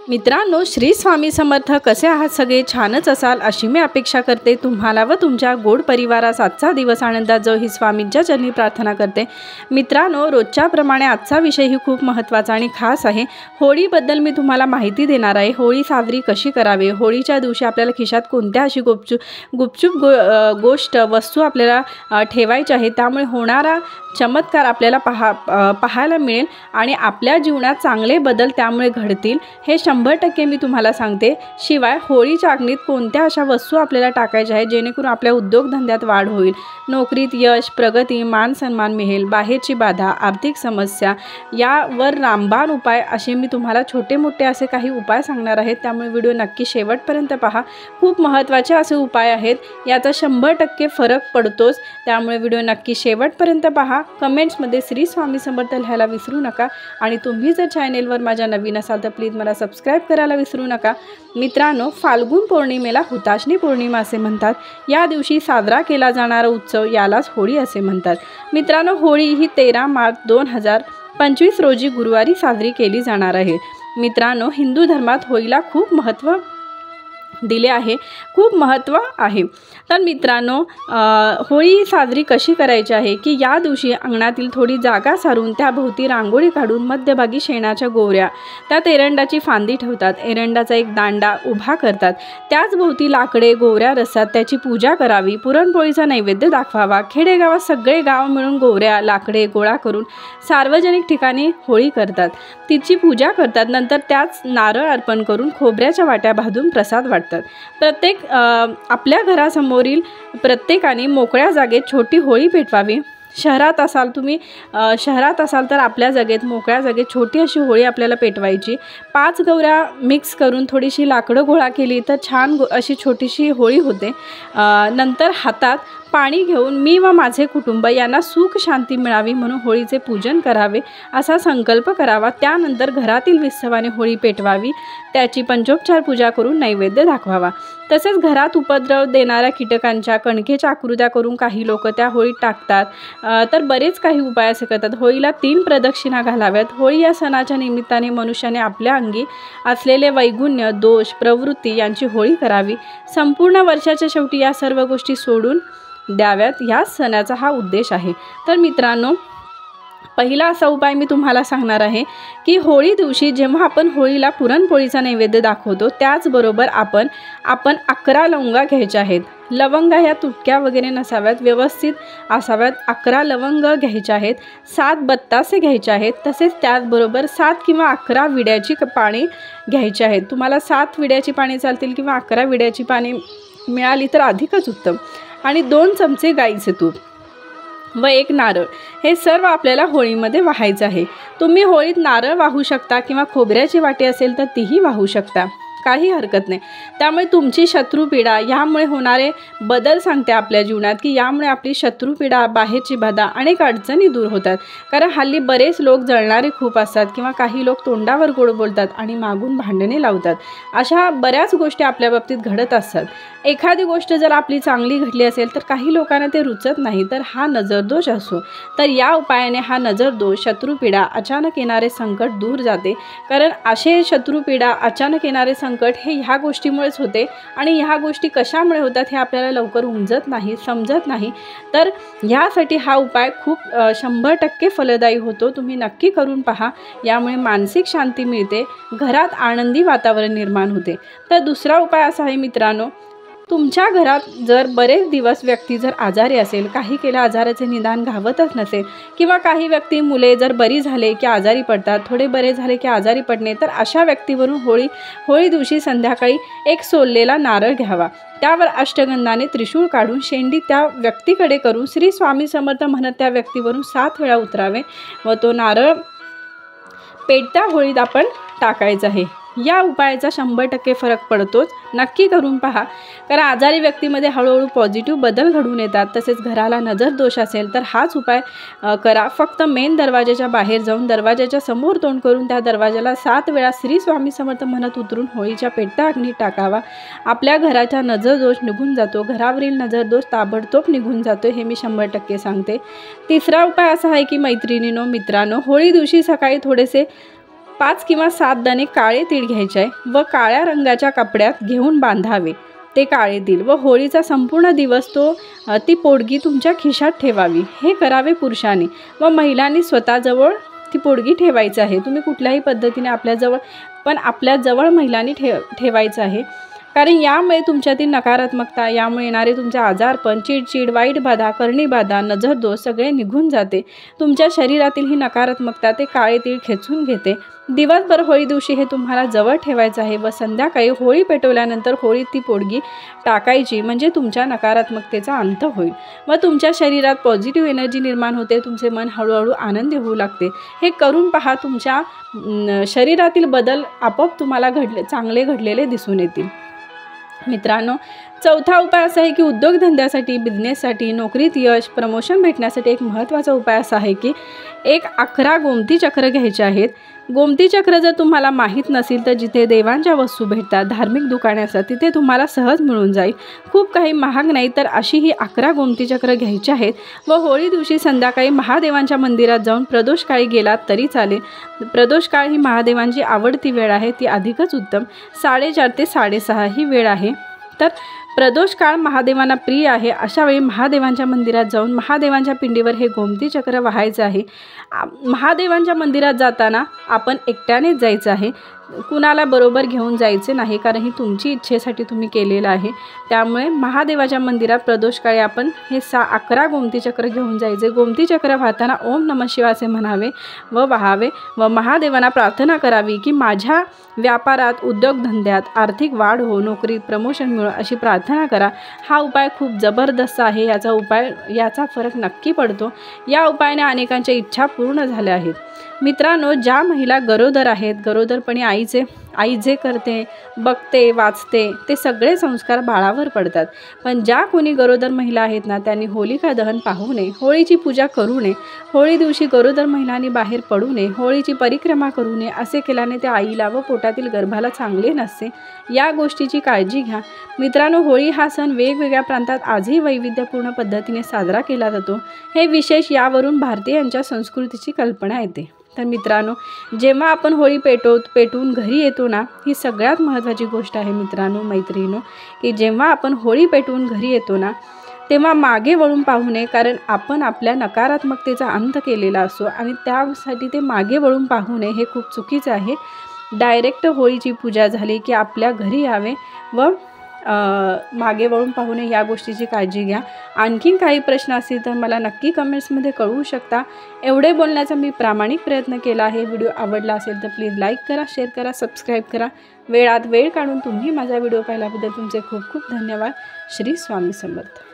मित्रांनो, श्री स्वामी समर्थ. कसे आहात सगळे? छानच असाल अशी मी अपेक्षा करते. तुम्हाला व तुमच्या गोड परिवारास आजचा दिवस आनंदात जाओ ही स्वामींच्या चरणी प्रार्थना करते. मित्रांनो, रोजच्याप्रमाणे आजचा विषयही खूप महत्त्वाचा आणि खास आहे. होळीबद्दल मी तुम्हाला माहिती देणार आहे. होळी साजरी कशी करावी, होळीच्या दिवशी आपल्याला खिशात कोणत्या अशी गुपचूप गोष्ट वस्तू आपल्याला ठेवायची आहे, त्यामुळे होणारा चमत्कार आपल्याला पाहायला मिळेल आणि आपल्या जीवनात चांगले बदल त्यामुळे घडतील, हे 100% मी तुम्हाला सांगते. शिवाय होळीच्या अग्नीत कोणत्या अशा वस्तू आपल्याला टाकायच्या आहेत जेणेकरून आपल्या उद्योगधंद्यात वाढ होईल, नोकरीत यश, प्रगती, मान सन्मान मिळेल, बाहेरची बाधा, आर्थिक समस्या यावर रामबाण उपाय असे मी तुम्हाला छोटे मोठे असे काही उपाय सांगणार आहेत. त्यामुळे व्हिडिओ नक्की शेवटपर्यंत पहा. खूप महत्त्वाचे असे उपाय आहेत, याचा 100% फरक पडतोच. त्यामुळे व्हिडिओ नक्की शेवटपर्यंत पहा. कमेंट्समध्ये श्री स्वामी समर्थ लिहायला विसरू नका आणि तुम्ही जर चॅनेलवर माझ्या नवीन असाल तर प्लीज मला सबस्क्राईब करायला विसरू नका. मित्रांनो, फाल्गुन पौर्णिमेला हुताशनी पौर्णिमा असे म्हणतात. या दिवशी साजरा केला जाणारा उत्सव यालाच होळी असे म्हणतात. मित्रांनो, होळी ही 13 मार्च 2025 रोजी गुरुवारी साजरी केली जाणार आहे. मित्रांनो, हिंदू धर्मात होळीला खूप महत्त्व दिले आहे, खूप महत्त्व आहे. तर मित्रांनो, होळी साजरी कशी करायची आहे की या दिवशी अंगणातील थोडी जागा सारून त्याभोवती रांगोळी काढून मध्यभागी शेणाच्या गोवऱ्या, त्यात एरंडाची फांदी ठेवतात, एरंडाचा एक दांडा उभा करतात, त्याचभोवती लाकडे गोवऱ्या रचतात, त्याची पूजा करावी, पुरणपोळीचा नैवेद्य दाखवावा. खेडेगावात सगळे गाव मिळून गोवऱ्या लाकडे गोळा करून सार्वजनिक ठिकाणी होळी करतात, तिची पूजा करतात. नंतर त्याच नारळ अर्पण करून खोबऱ्याच्या वाट्या भाजून प्रसाद वाटतात. आपल्या घरासमोरील प्रत्येकाने मोकळ्या जागेत छोटी होळी पेटवावी. शहरात असाल तर आपल्या जागेत मोकळ्या जागेत छोटी अशी होळी आपल्याला पेटवायची. 5 गवऱ्या मिक्स करून थोडीशी लाकडं गोळा केली तर छान अशी छोटीशी होळी होते. नंतर हातात पाणी घेऊन मी व माझे कुटुंब यांना सुख शांती मिळावी म्हणून होळीचे पूजन करावे असा संकल्प करावा. त्यानंतर घरातील वित्सवाने होळी पेटवावी, त्याची पंचोपचार पूजा करून नैवेद्य दाखवावा. तसेच घरात उपद्रव देणाऱ्या कीटकांच्या कणकेच्या आकृत्या करून काही लोक त्या होळीत टाकतात. तर बरेच काही उपाय असे करतात. होळीला 3 प्रदक्षिणा घालाव्यात. होळी या सणाच्या निमित्ताने मनुष्याने आपल्या अंगी असलेले वैगुण्य, दोष, प्रवृत्ती यांची होळी करावी. संपूर्ण वर्षाच्या शेवटी या सर्व गोष्टी सोडून द्याव्यात, या सणाचा हा उद्देश आहे. तर मित्रांनो, पहिला असा उपाय मी तुम्हाला सांगणार आहे की होळी दिवशी जेव्हा आपण होळीला पुरणपोळीचा नैवेद्य दाखवतो त्याचबरोबर आपण 11 लवंगा घ्यायच्या आहेत. लवंगा ह्या तुटक्या वगैरे नसाव्यात, व्यवस्थित असाव्यात. 11 लवंग घ्यायच्या आहेत, 7 बत्तासे घ्यायचे आहेत. तसेच त्याचबरोबर 7 किंवा 11 विड्याची पाने घ्यायची आहेत. तुम्हाला 7 विड्याची पाने चालतील किंवा 11 विड्याची पाने मिळाली तर अधिकच उत्तम. आणि 2 चमचे गाईचे तूप व 1 नारळ, हे सर्व आपल्याला होळीमध्ये वाहायचं आहे. तुम्ही होळीत नारळ वाहू शकता किंवा खोबऱ्याची वाटी असेल तर तीही वाहू शकता, काही हरकत नाही. त्यामुळे तुमची शत्रुपीडा, यामुळे होणारे बदल सांगते आपल्या जीवनात की यामुळे आपली शत्रुपीडा, बाहेरची बाधा, अनेक अडचणी दूर होतात. कारण हल्ली बरेच लोक जळणारे खूप असतात किंवा काही लोक तोंडावर गोड बोलतात आणि मागून भांडणे लावतात. अशा बऱ्याच गोष्टी आपल्या बाबतीत घडत असतात. एखादी गोष्ट जर आपली चांगली घडली असेल तर काही लोकांना ते रुचत नाही, तर हा नजरदोष असो. तर या उपायाने हा नजरदोष, शत्रुपीडा, अचानक येणारे संकट दूर जाते. कारण असे शत्रुपीडा, अचानक येणारे संकट हे ह्या गोष्टीमुळेच होते आणि ह्या गोष्टी कशामुळे होतात हे आपल्याला लवकर उमजत नाही, समजत नाही. तर ह्यासाठी हा उपाय खूप 100% फलदायी होतो. तुम्ही नक्की करून पहा. यामुळे मानसिक शांती मिळते, घरात आनंदी वातावरण निर्माण होते. तर दुसरा उपाय असा आहे मित्रांनो, तुमच्या घरात जर बरेच दिवस व्यक्ती जर आजारी असेल, काही केल्या आजाराचे निदान घावतच नसेल किंवा काही व्यक्ती, मुले जर बरी झाले की आजारी पडतात, थोडे बरे झाले की आजारी पडणे, तर अशा व्यक्तीवरून होळी दिवशी संध्याकाळी 1 सोललेला नारळ घ्यावा. त्यावर अष्टगंधाने त्रिशूळ काढून शेंडी त्या व्यक्तीकडे करून श्री स्वामी समर्थ म्हणत त्या व्यक्तीवरून 7 वेळा उतरावे व तो नारळ पेटत्या होळीत आपण टाकायचा आहे. या उपायाचा 100% फरक पडतोच. नक्की करून पहा. कारण आजारी व्यक्तीमध्ये हळूहळू पॉझिटिव्ह बदल घडून येतात. तसेच घराला नजर दोष असेल तर हाच उपाय करा. फक्त मेन दरवाजाच्या बाहेर जाऊन दरवाजाच्या समोर तोंड करून त्या दरवाजाला 7 वेळा श्री स्वामी समर्थ म्हणत उतरून होळीच्या पेटत्या अग्नीत टाकावा. आपल्या घराचा नजर दोष निघून जातो, घरावरील नजर दोष ताबडतोब निघून जातो, हे मी 100% सांगते. तिसरा उपाय असा आहे की मैत्रिणींनो, मित्रांनो, होळी दिवशी सकाळी थोडेसे 5 किंवा 7 दाणे काळे तीळ घ्यायचे आहे व काळ्या रंगाच्या कपड्यात घेऊन बांधावे ते काळे तीळ व होळीचा संपूर्ण दिवस ती पोडगी तुमच्या खिशात ठेवावी। हे करावे पुरुषांनी व महिलांनी स्वतःजवळ ती पोडगी ठेवायची आहे। तुम्ही कुठल्याही पद्धतीने आपल्याजवळ महिलांनी ठेवायचं आहे, कारण यामुळे तुमच्यातील नकारात्मकता, यामुळे येणारे तुमचे आजारपण, चिडचिड, वाईट बाधा, करणी बाधा, नजर दोष सगळे निघून जाते। तुमच्या शरीरातील ही नकारात्मकता ते काळे तीळ खेचून घेते। दिवसभर होळी दिवशी हे तुम्हाला जवळ ठेवायचं आहे व संध्याकाळी होळी पेटवल्यानंतर होळीत ती पोडगी टाकायची, म्हणजे तुमच्या नकारात्मकतेचा अंत होईल व तुमच्या शरीरात पॉझिटिव्ह एनर्जी निर्माण होते। तुमचे मन हळूहळू आनंदी होऊ लागते। हे करून पहा, तुमच्या शरीरातील बदल आपोआप तुम्हाला चांगले घडलेले दिसून येतील। मित्रांनो, चौथा उपाय असा आहे की उद्योगधंद्यासाठी, बिझनेससाठी, नोकरीत यश, प्रमोशन भेटण्यासाठी एक महत्त्वाचा उपाय असा आहे की 11 गोमती चक्र घ्यायचे आहेत। गोमती चक्र जर तुम्हाला माहीत नसेल तर जिथे देवांच्या वस्तू भेटतात, धार्मिक दुकाने असतात, तिथे तुम्हाला सहज मिळून जाईल। खूप काही महाग नाही, तर अशी ही 11 गोमती चक्र घ्यायची आहेत व होळी दिवशी संध्याकाळी महादेवांच्या मंदिरात जाऊन प्रदोषकाळी गेलात तरी चालेल। प्रदोषकाळ ही महादेवांची आवडती वेळ आहे, ती अधिकच उत्तम। 4:30 ते 6:30 ही वेळ आहे। तर प्रदोष काळ महादेवांना प्रिय आहे। अशा वेळी महादेवांच्या मंदिरात जाऊन महादेवांच्या पिंडीवर हे गोमती चक्र वाहायचं आहे। महादेवांच्या मंदिरात जाताना आपण एकट्यानेच जायचं आहे, कुणाला बरोबर घेऊन जायचे नाही, कारण ही तुमची इच्छेसाठी तुम्ही केलेलं आहे। त्यामुळे महादेवाच्या मंदिरात प्रदोषकाळी आपण हे 11 गोमती चक्र घेऊन जायचे। गोमती चक्र वाहताना ओम नमः शिवाय असे म्हणावे व वाहावे व महादेवांना प्रार्थना करावी की माझ्या व्यापारात, उद्योगधंद्यात आर्थिक वाढ हो, नोकरीत प्रमोशन मिळो अशी प्रार्थना करा। हा उपाय खूप जबरदस्त आहे, याचा फरक नक्की पडतो। या उपायाने अनेकांच्या इच्छा पूर्ण झाल्या आहेत। मित्रांनो, ज्या महिला गरोदर आहेत, गरोदरपणी आई जे करते, बघते, वाचते, ते सगळे संस्कार बाळावर पडतात। पण ज्या कोणी गरोदर महिला आहेत ना, त्यांनी होलिका दहन पाहू नये, होळीची पूजा करू नये, होळी दिवशी गरोदर महिलांनी बाहेर पडू नये, होळीची परिक्रमा करू नये। असे केल्याने त्या आईला व पोटातील गर्भाला चांगले नसते। या गोष्टीची काळजी घ्या। मित्रांनो, होळी हा सण वेगवेगळ्या प्रांतात आजही वैविध्यपूर्ण पद्धतीने साजरा केला जातो। हे विशेष यावरून भारतीयांच्या संस्कृतीची कल्पना येते। तर मित्रांनो, जेव्हा आपण होळी पेटवून घरी येतो ना, ही सगळ्यात महत्त्वाची गोष्ट आहे मित्रांनो, मैत्रिणींनो, की जेव्हा आपण होळी पेटवून घरी येतो ना, तेव्हा मागे वळून पाहू नये, कारण आपण आपल्या नकारात्मकतेचा अंत केलेला असतो आणि त्यासाठी ते मागे वळून पाहू नये, हे खूप चुकीचं आहे। डायरेक्ट होळीची पूजा झाली की आपल्या घरी यावे व मागे वळून पाहू नये, या गोष्टीची काळजी घ्या। आणखीन काही प्रश्न असतील तर मला नक्की कमेंट्समध्ये कळवू शकता। एवढे बोलण्याचा मी प्रामाणिक प्रयत्न केला आहे। व्हिडिओ आवडला असेल तर प्लीज लाईक करा, शेअर करा, सबस्क्राईब करा। वेळात वेळ काढून तुम्ही माझा व्हिडिओ पाहिल्याबद्दल तुमचे खूप खूप धन्यवाद। श्री स्वामी समर्थ।